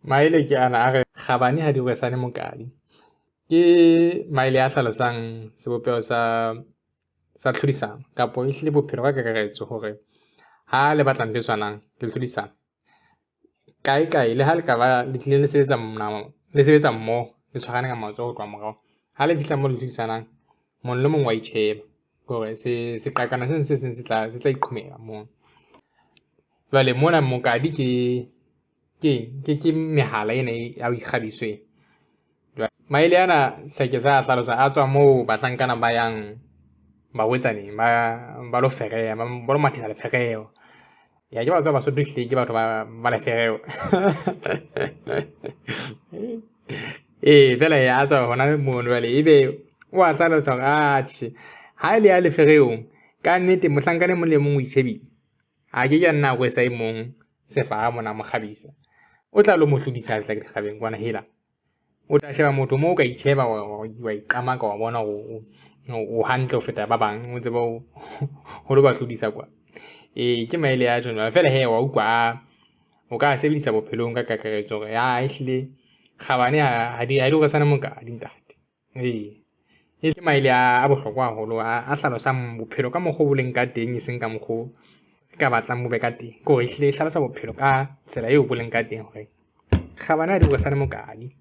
Maele ke ana a re Khabane ha di roesane mokali. Ke maele a hlalosang sebopeho sa tlhodisano kapo ehlile bophelo ka kakaretso hore ha le batlang ntho e tshwanang le tlhodisano. Kae le ha le ka ba le tlile le sebetsa mmoho le tshwarane ka matsoho ho tloha morao. Ha le fihla mo le tlhodisanang, mong le mong wa itjheba hore seqakana se seng se tla iqhomela moo. Jwale mona mokadi ke mehala ena ya ho ikgabiswe. Maele ana se ke sa hlalosa a tswa moo bahlankana ba yang barwetsaneng ba lo fereya ba lo mathisa lefereo. Ya ke ba tswa Basotho hle ke batho ba lefereo. Fela ya tswa hona mono jwale ebe wa hlalosa hore atjhe ha ile ya lefereong ka nnete mohlankane mo le mong o itjhebile. Ha ke nna go sa imong sefa mona mo kgabisa. O tla lo mo hlodisa tla ke kgabeng kwana hela. O tla sheba motho mo o ka itjheba wa iqama ka wa bona o hantle ho feta ba bang o tseba ho lo ba hlodisa kwa. Ke maele ya jona fela he wa utlwa o ka sebedisa bophelong ka kakaretso hore ya ehlile Khabane ha di roesane mokali ntate. Ke maele a bohlokwa haholo a hlalosang bophelo ka mokgo bo leng ka teng e seng ka mokgo ka batlang mo be ka teng. Ko ehlile hlalosa bophelo ka tsela eo bo leng ka teng hore Khabane ha di roesane mokali.